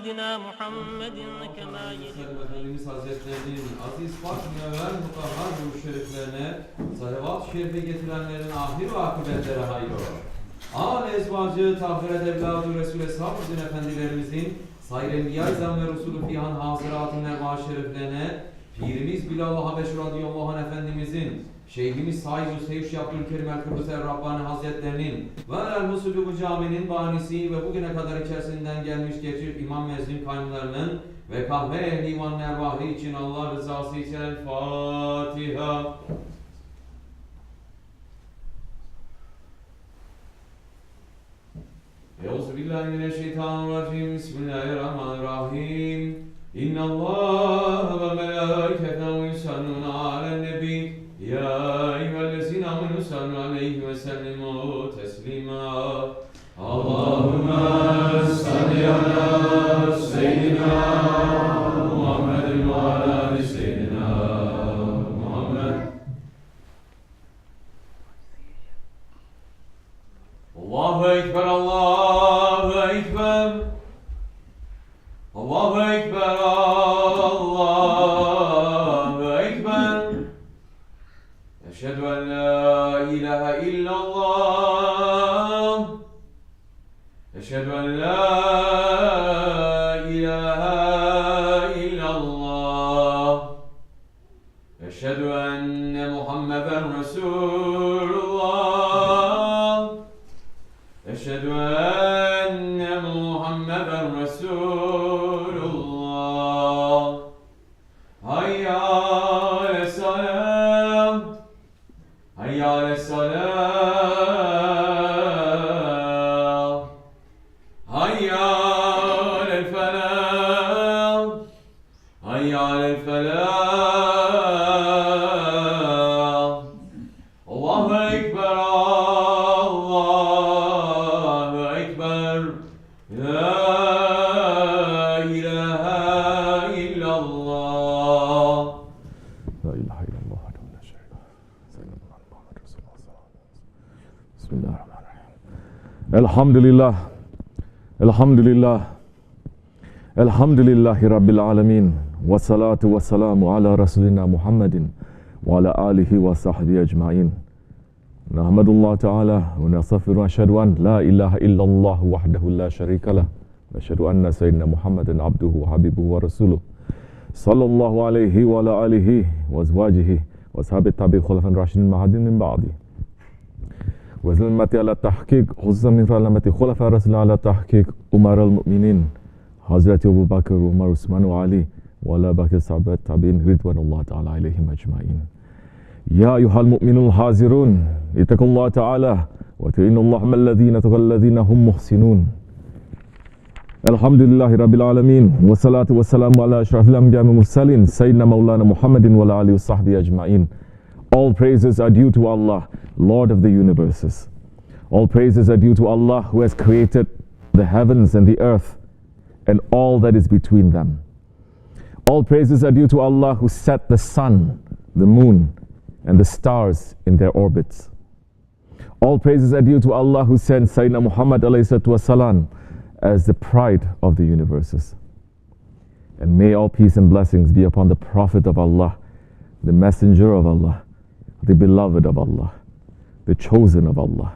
سيدنا محمد كما يليق Efendimiz Hazretlerinin aziz pak münevver mutahhar ruh şeriflerine salavat-ı şerife getirenlerin ahir ve akıbetleri hayır olur. Âl ezvacı, tahviret evladı Resul-i Eshab'ın efendilerimizin sayr-ı enbiya-i zam ve Resulü fihan hazıratın ervah şeriflerine Pirimiz Bilal-ı Habeş radıyallahu anh Efendimizin, Şeyhimiz SahibulSaif Abdulkerim el-Kibrisi el-Rabbani Hazretlerinin ve el-Musulü bu caminin bahanesi ve bugüne kadar içerisinden gelmiş geçip imam mezzin kaynlarının ve kahve ehli imanın ervahı için Allah rızası için el-Fatiha. Euzubillahimineşşeytanirracim. Bismillahirrahmanirrahim. İnnallâhe ve melâiketehu yusallûne alen-nebi. Ya eyyühellezîne âmenû sallu aleyhi ve sellimû teslîmâ. Allahümme salli ala seyyidina Muhammedin ve ala ali seyyidina Muhammed. Allahu Ekber, Allahu Ekber. Allahu Ekber, Allahu Ekber. Eşhedü en la ilahe illallah. Eşhedü en la ilahe illallah. Eşhedü enne Muhammeden Resulullah. Eşhedü enne Muhammeden Resulullah. Hayya ale's-salâh. Hayya ale's-salâh. Hayya alel-felâh. Hayya alel-felâh. Allahu Ekber, Allahu Ekber. La ilahe illallah. La ilahe illallah. Bismillahirrahmanirrahim. Elhamdülillah. Elhamdülillah. Elhamdülillahi Rabbil alemin. Ve salatu ve selamu ala Resulina Muhammedin ve ala alihi ve sahbihi ecmain. Nahmedullah Teala ve nestağfiru ve eşhedü en la ilahe illallah vahdehu la şerike leh ve eşhedü enne seyyidina Muhammeden abduhu ve habibuhu ve resuluh. Sallallahu aleyhi ve ala alihi ve ezvacihi ve sahabi tabi'i Khalifah Raşidin Mahadin min ba'di. Ve zilmeti ala tahkik hususan min rahmeti Khalifah Rasul ala tahkik umarul mu'minin Hazreti Ebu Bakır, Umar, Osman ve Ali ve ala bakir sahabat tabi'in ridvanullah ta'ala aleyhim ecmain. Ya eyyuhal mu'minul hazirun ittakullah ta'ala ve te'inullah mellezine tegallezine hum muhsinun. Elhamdülillahi Rabbil alemin ve salatu ve selamu ala eşrafil enbiya ve mursalin Seyyidina Mevlana Muhammedin ve ala alihi ve sahbihi ecmain. All praises are due to Allah, Lord of the universes. All praises are due to Allah who has created the heavens and the earth and all that is between them. All praises are due to Allah who set the sun, the moon, and the stars in their orbits. All praises are due to Allah who sent Sayyidina Muhammad ﷺ as the pride of the universes. And may all peace and blessings be upon the Prophet of Allah, the Messenger of Allah, the beloved of Allah, the chosen of Allah,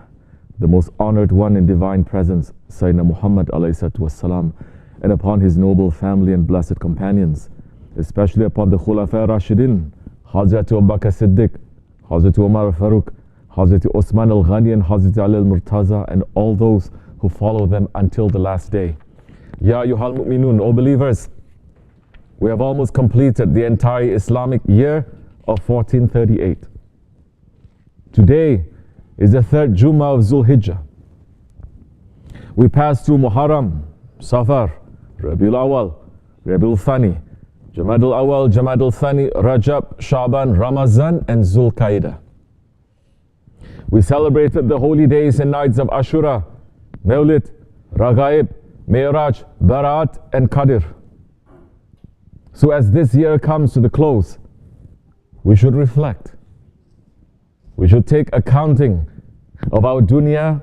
the most honored one in divine presence, Sayyidina Muhammad ﷺ, and upon his noble family and blessed companions, especially upon the Khulafa Rashidin, Hazreti Abu Bakr Siddiq, Hazreti Umar Farooq, Hazreti Osman al-Ghani and Hazreti Ali al-Murtaza, and all those who follow them until the last day. Ya ayyuhal mu'minun, O believers, we have almost completed the entire Islamic year of 1438. Today is the third Jummah of Zul Hijja. We passed through Muharram, Safar, Rabiul Awal, Rabiul Thani, Jamadul Awal, Jamadul Thani, Rajab, Shaban, Ramazan, and Zul Qaida. We celebrated the holy days and nights of Ashura, Mawlid, Raghaib, Mi'raj, Barat, and Qadr. So as this year comes to the close, we should reflect. We should take accounting of our dunya.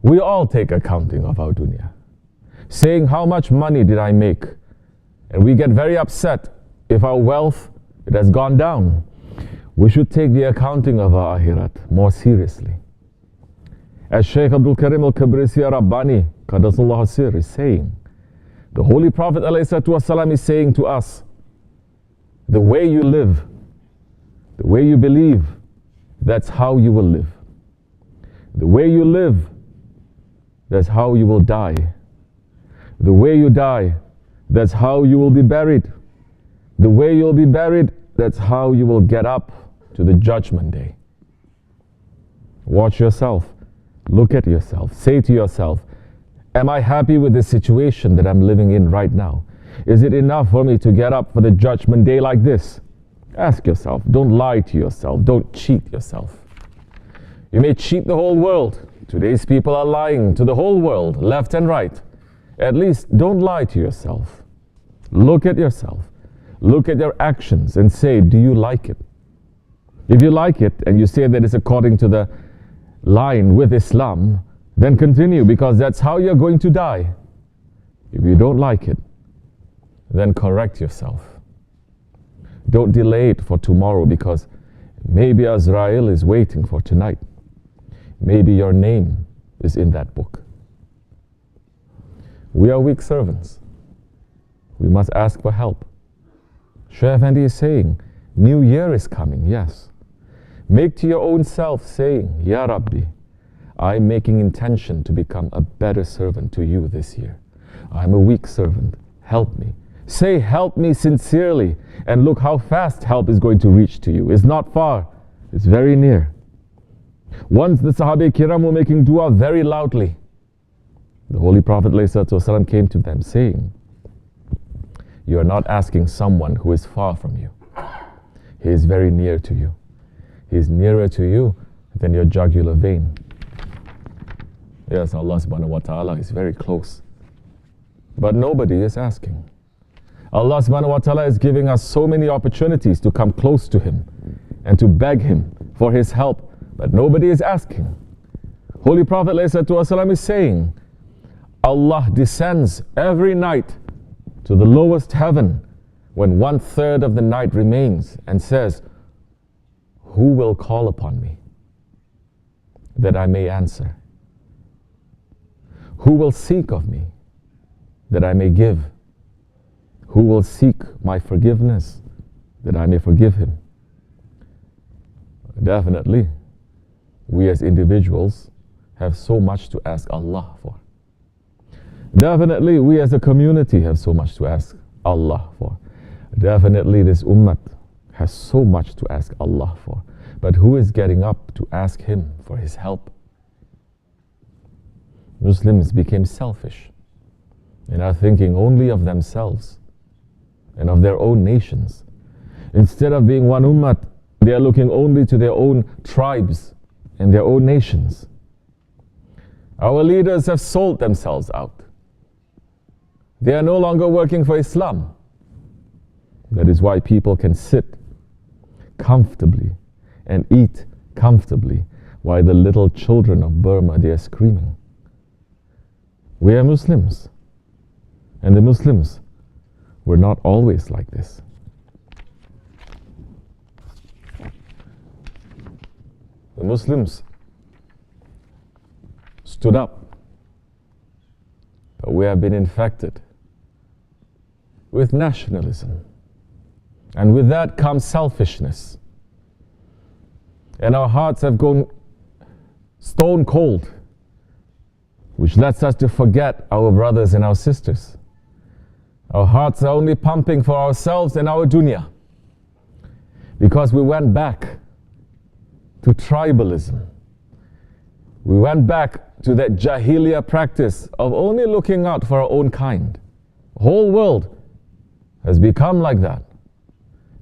We all take accounting of our dunya. saying, how much money did I make? And we get very upset if our wealth, it has gone down. We should take the accounting of our akhirat more seriously. As Shaykh Abdulkerim al-Kibrisi Rabbani, Qaddasallahu Sir, is saying, the Holy Prophet ﷺ is saying to us, the way you live, the way you believe, that's how you will live. The way you live, that's how you will die. The way you die, that's how you will be buried. The way you'll be buried, that's how you will get up to the judgment day. Watch yourself. Look at yourself. Say to yourself, am I happy with the situation that I'm living in right now? Is it enough for me to get up for the judgment day like this? Ask yourself. Don't lie to yourself. Don't cheat yourself. You may cheat the whole world. Today's people are lying to the whole world, left and right. At least don't lie to yourself. Look at yourself. Look at your actions and say, do you like it? If you like it and you say that it's according to the line with Islam, then continue, because that's how you're going to die. If you don't like it, then correct yourself. Don't delay it for tomorrow, because maybe Azrael is waiting for tonight. Maybe your name is in that book. We are weak servants. We must ask for help. Shaykh Efendi is saying, New Year is coming, yes. Make to your own self saying, Ya Rabbi, I'm making intention to become a better servant to you this year. I'm a weak servant. Help me. Say, help me sincerely, and look how fast help is going to reach to you. It's not far. It's very near. Once the Sahabi-Kiram were making dua very loudly. The Holy Prophet ﷺ came to them saying, you are not asking someone who is far from you. He is very near to you. He is nearer to you than your jugular vein. Yes, Allah subhanahu wa ta'ala is very close. But nobody is asking. Allah subhanahu wa ta'ala is giving us so many opportunities to come close to Him and to beg Him for His help, but nobody is asking. Holy Prophet ﷺ is saying, Allah descends every night to the lowest heaven when 1/3 of the night remains and says, who will call upon me that I may answer? Who will seek of me that I may give? Who will seek my forgiveness that I may forgive him? Definitely, we as individuals have so much to ask Allah for. Definitely, we as a community have so much to ask Allah for. Definitely, this ummah has so much to ask Allah for. But who is getting up to ask Him for His help? Muslims became selfish and are thinking only of themselves and of their own nations. Instead of being one ummah, they are looking only to their own tribes and their own nations. Our leaders have sold themselves out. They are no longer working for Islam. That is why people can sit comfortably and eat comfortably while the little children of Burma, they are screaming. We are Muslims, and the Muslims were not always like this. The Muslims stood up, but we have been infected with nationalism, and with that comes selfishness, and our hearts have gone stone cold, which lets us to forget our brothers and our sisters. Our hearts are only pumping for ourselves and our dunya, because we went back to tribalism. We went back to that Jahiliyyah practice of only looking out for our own kind. The whole world has become like that.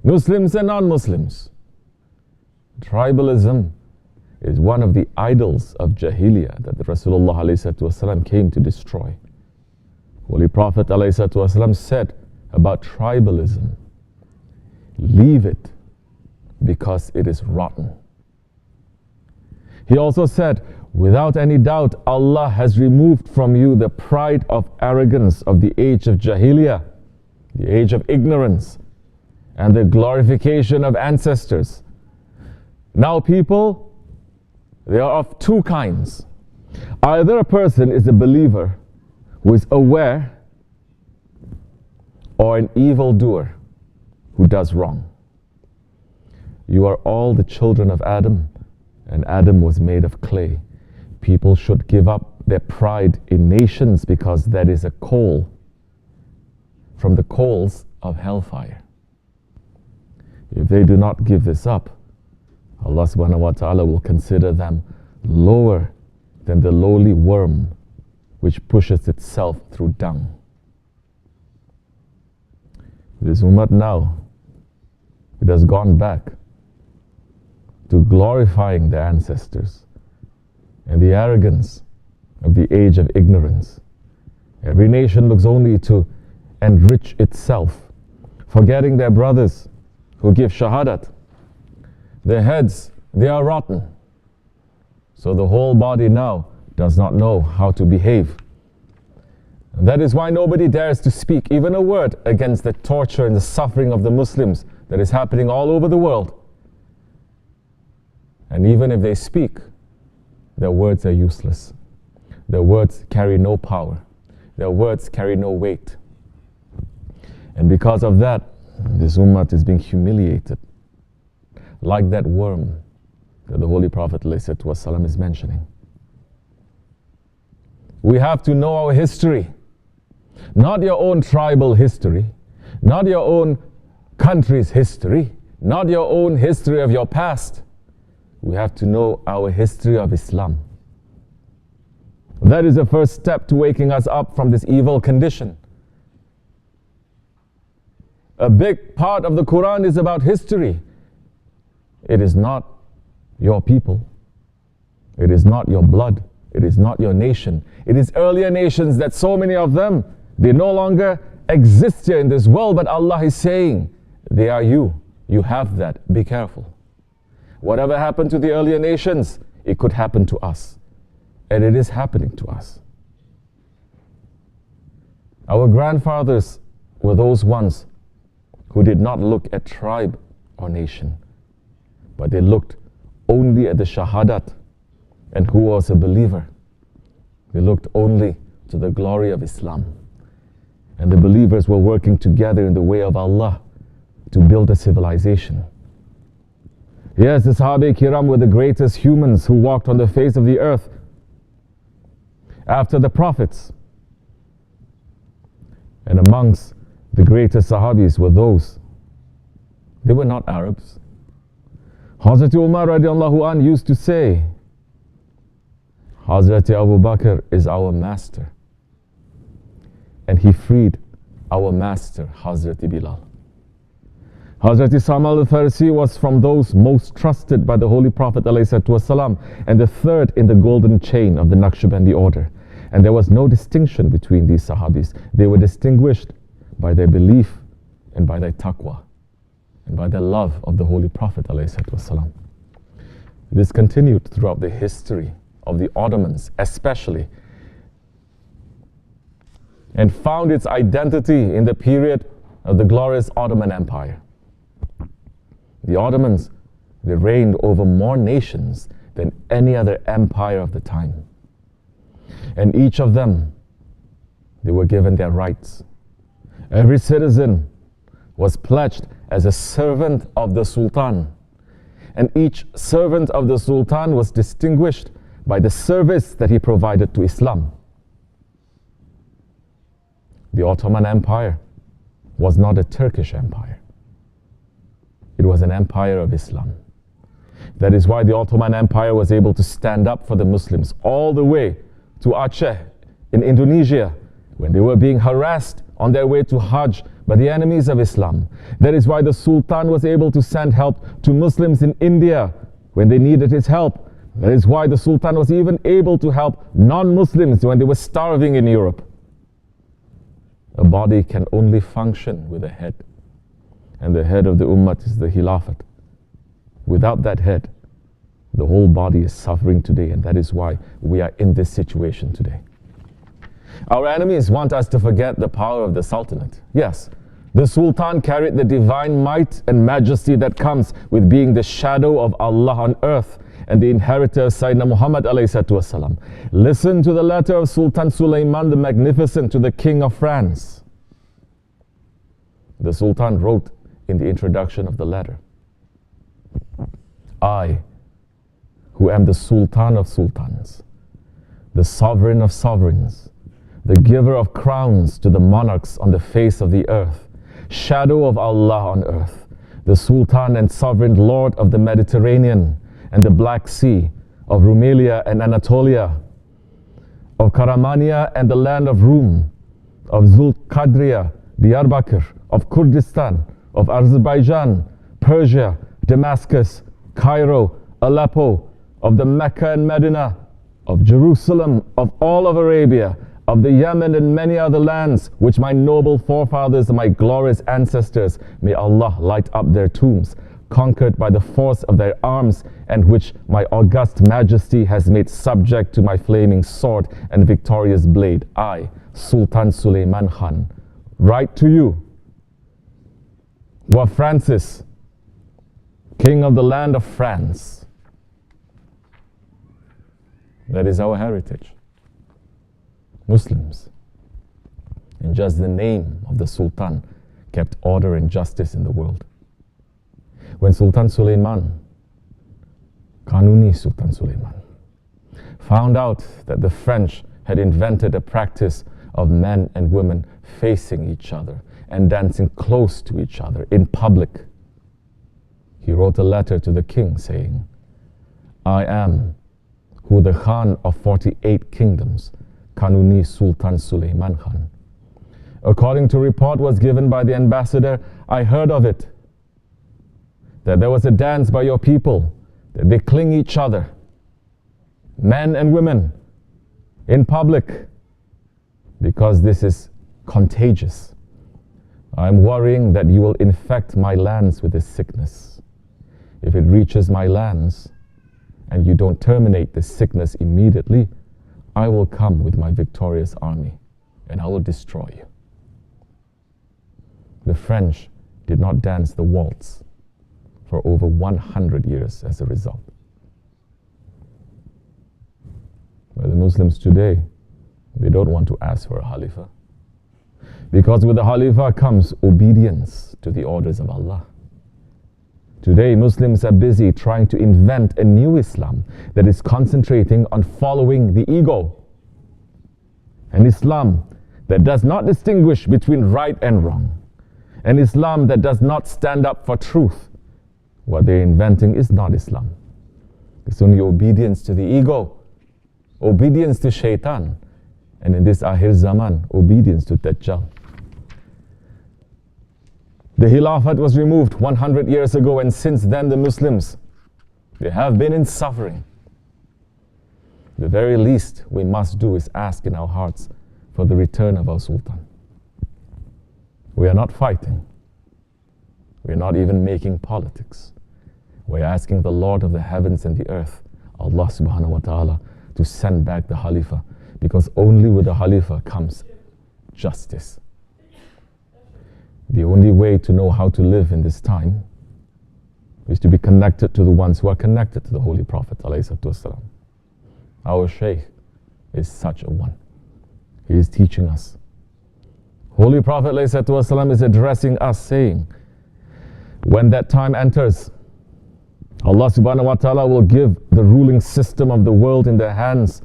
Muslims and non-Muslims. Tribalism is one of the idols of Jahiliyyah that the Rasulullah ﷺ came to destroy. Holy Prophet ﷺ said about tribalism, leave it because it is rotten. He also said, without any doubt, Allah has removed from you the pride of arrogance of the age of Jahiliyyah, the age of ignorance, and the glorification of ancestors. Now people, they are of two kinds. Either a person is a believer who is aware, or an evildoer who does wrong. You are all the children of Adam, and Adam was made of clay. People should give up their pride in nations because that is a coal from the coals of hellfire. If they do not give this up, Allah subhanahu wa ta'ala will consider them lower than the lowly worm which pushes itself through dung. This ummah now, it has gone back to glorifying their ancestors and the arrogance of the age of ignorance. Every nation looks only to enrich itself, forgetting their brothers who give shahadat. Their heads, they are rotten. So the whole body now does not know how to behave. And that is why nobody dares to speak even a word against the torture and the suffering of the Muslims that is happening all over the world. And even if they speak, their words are useless. Their words carry no power. Their words carry no weight. And because of that, this ummah is being humiliated, like that worm that the Holy Prophet ﷺ is mentioning. We have to know our history. Not your own tribal history, not your own country's history, not your own history of your past. We have to know our history of Islam. That is the first step to waking us up from this evil condition. A big part of the Quran is about history. It is not your people. It is not your blood. It is not your nation. It is earlier nations that so many of them, they no longer exist here in this world, but Allah is saying, they are you. You have that. Be careful. Whatever happened to the earlier nations, it could happen to us. And it is happening to us. Our grandfathers were those ones who did not look at tribe or nation, but they looked only at the shahadat and who was a believer. They looked only to the glory of Islam. And the believers were working together in the way of Allah to build a civilization. Yes, the Sahabe-Kiram were the greatest humans who walked on the face of the earth after the prophets. And amongst the greatest Sahabis were those. They were not Arabs. Hazrat Umar radiallahu anh used to say, Hazrat Abu Bakr is our master. And he freed our master, Hazrat Bilal. Hazrat Salman al-Farsi was from those most trusted by the Holy Prophet ﷺ, and the third in the golden chain of the Nakshibendi order. And there was no distinction between these Sahabis. They were distinguished by their belief and by their taqwa and by their love of the Holy Prophet ﷺ. This continued throughout the history of the Ottomans especially, and found its identity in the period of the glorious Ottoman Empire. The Ottomans, they reigned over more nations than any other empire of the time. And each of them, they were given their rights. Every citizen was pledged as a servant of the Sultan. And each servant of the Sultan was distinguished by the service that he provided to Islam. The Ottoman Empire was not a Turkish empire. It was an empire of Islam. That is why the Ottoman Empire was able to stand up for the Muslims all the way to Aceh in Indonesia when they were being harassed on their way to Hajj by the enemies of Islam. That is why the Sultan was able to send help to Muslims in India when they needed his help. That is why the Sultan was even able to help non-Muslims when they were starving in Europe. A body can only function with a head. And the head of the ummah is the Khilafat. Without that head, The whole body is suffering today, and that is why we are in this situation today. Our enemies want us to forget the power of the Sultanate. Yes, the Sultan carried the divine might and majesty that comes with being the shadow of Allah on earth and the inheritor of Sayyidina Muhammad ﷺ. Listen to the letter of Sultan Suleiman the Magnificent to the King of France. The Sultan wrote in the introduction of the letter, I, who am the Sultan of Sultans, the Sovereign of Sovereigns, the giver of crowns to the monarchs on the face of the earth, shadow of Allah on earth, the Sultan and Sovereign Lord of the Mediterranean and the Black Sea, of Rumelia and Anatolia, of Karamania and the land of Rum, of Zul Hijja, Diyarbakir, of Kurdistan, of Azerbaijan, Persia, Damascus, Cairo, Aleppo, of the Mecca and Medina, of Jerusalem, of all of Arabia, of the Yemen and many other lands, which my noble forefathers and my glorious ancestors, may Allah light up their tombs, conquered by the force of their arms, and which my august majesty has made subject to my flaming sword and victorious blade. I, Sultan Suleiman Khan, write to you, were Francis, King of the land of France. That is our heritage. Muslims, in just the name of the Sultan, kept order and justice in the world. When Sultan Suleiman, Kanuni Sultan Suleiman, found out that the French had invented a practice of men and women facing each other and dancing close to each other in public, he wrote a letter to the king saying, I am who the Khan of 48 kingdoms, Kanuni Sultan Suleiman Khan. According to report was given by the ambassador, I heard of it, that there was a dance by your people, that they cling each other, men and women, in public, because this is contagious. I'm worrying that you will infect my lands with this sickness. If it reaches my lands, and you don't terminate this sickness immediately, I will come with my victorious army, and I will destroy you. The French did not dance the waltz for over 100 years as a result. But the Muslims today, they don't want to ask for a Khalifah, because with the Khalifah comes obedience to the orders of Allah. Today, Muslims are busy trying to invent a new Islam that is concentrating on following the ego. An Islam that does not distinguish between right and wrong. An Islam that does not stand up for truth. What they're inventing is not Islam. It's only obedience to the ego, obedience to Shaitan, and in this Akhir Zaman, obedience to Dajjal. The Khilafat was removed 100 years ago, and since then the Muslims, they have been in suffering. The very least we must do is ask in our hearts for the return of our Sultan. We are not fighting. We are not even making politics. We are asking the Lord of the heavens and the earth, Allah subhanahu wa ta'ala, to send back the Khalifah, because only with the Khalifah comes justice. The only way to know how to live in this time is to be connected to the ones who are connected to the Holy Prophet ﷺ. Our Shaykh is such a one. He is teaching us. Holy Prophet ﷺ is addressing us saying, when that time enters, Allah subhanahu wa ta'ala will give the ruling system of the world in the hands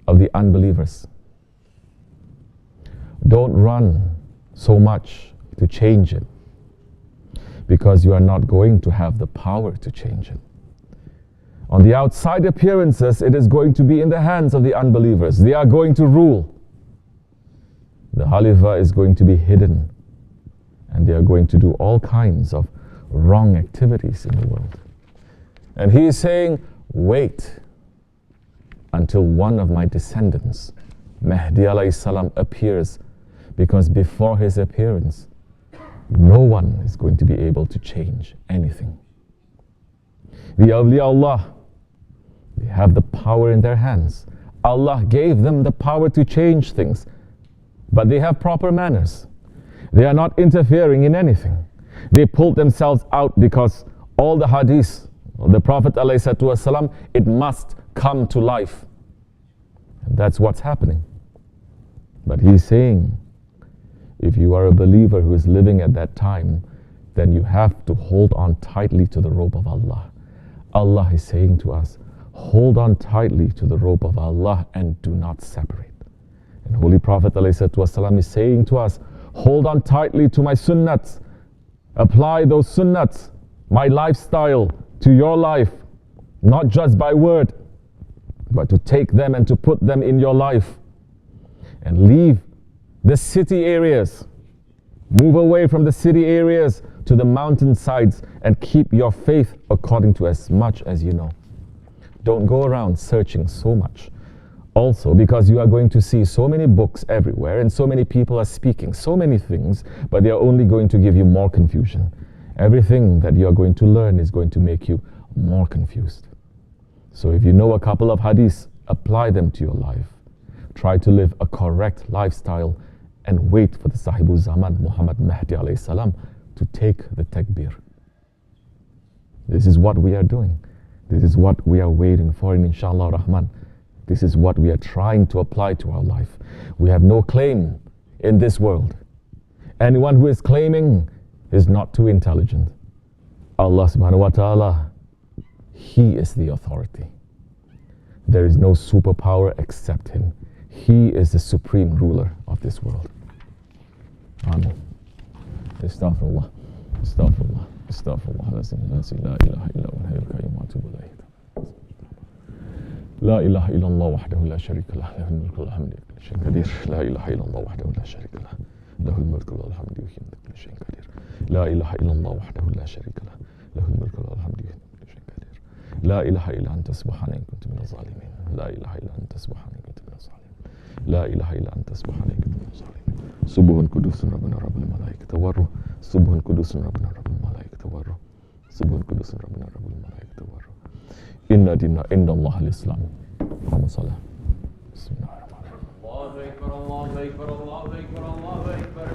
of the unbelievers. Don't run so much to change it, because you are not going to have the power to change it. On the outside appearances, it is going to be in the hands of the unbelievers. They are going to rule. The Khalifah is going to be hidden, and they are going to do all kinds of wrong activities in the world. And he is saying, wait until one of my descendants, Mahdi alayhi salam, appears, because before his appearance, no one is going to be able to change anything. The awliya Allah, They have the power in their hands. Allah gave them the power to change things, but they have proper manners. They are not interfering in anything. They pulled themselves out because all the hadiths of the Prophet ﷺ, it must come to life. And that's what's happening. But he's saying, if you are a believer who is living at that time, then you have to hold on tightly to the rope of Allah. Allah is saying to us, hold on tightly to the rope of Allah and do not separate. And Holy Prophet ﷺ is saying to us, hold on tightly to my sunnats. Apply those sunnats, my lifestyle, to your life, not just by word, but to take them and to put them in your life. And leave the city areas. Move away from the city areas to the mountain sides and keep your faith according to as much as you know. Don't go around searching so much. Also, because you are going to see so many books everywhere and so many people are speaking so many things, but they are only going to give you more confusion. Everything that you are going to learn is going to make you more confused. So if you know a couple of hadiths, apply them to your life. Try to live a correct lifestyle and wait for the Sahibul Zaman, Muhammad Mahdi alayhi salam, to take the takbir. This is what we are doing. This is what we are waiting for, and inshallah rahman, this is what we are trying to apply to our life. We have no claim in this world. Anyone who is claiming is not too intelligent. Allah subhanahu wa ta'ala, He is the authority. There is no superpower except Him. He is the supreme ruler of this world. Amen. Astaghfirullah. Astaghfirullah. Astaghfirullah. La ilaha illa huwa al-hayyul qayyum wa atubu ilayh. La ilaha illallah wahdahu la sharika lah, lahul mulku wal hamdu wa shay'in qadir. La ilaha illallah wahdahu la sharika lah, lahul mulku wal hamdu wa shay'in qadir. La ilaha illallah wahdahu la sharika lah, lahul mulku wal hamdu wa shay'in qadir. La ilaha illa anta subhanaka kuntu minaz zalimin. La ilaha illa anta subhanaka kuntu minaz zalimin. La ilaha illa anta subhanaka kuntu minaz zalimin. Subhun kudusun rabbuna rabbul malaikati war ruh. Subhun kudusun rabbuna rabbul malaikati war ruh. Subhun kudusun rabbuna rabbul malaikati war ruh. Inna dinna inda Allah al-Islam. Allahumma salli. Bismillahirrahmanirrahim. Allahu Ekber, Allahu Ekber, Allahu Ekber, Allahu Ekber.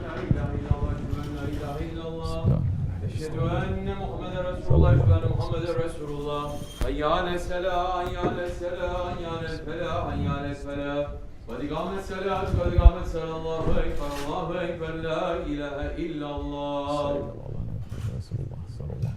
La ilahe illallah, la ilahe illallah. Eşhedü enne Muhammeden Resulullah, eşhedü enne Muhammeden Resulullah. Hayyâle selâ, hayyâle selâ, hayyâle felâ, hayyâle felâ. Ve dikâmet selâ, ve dikâmet selâ. Allahu Ekber, Allahu Ekber, la ilahe illallah. Resulullah sallallahu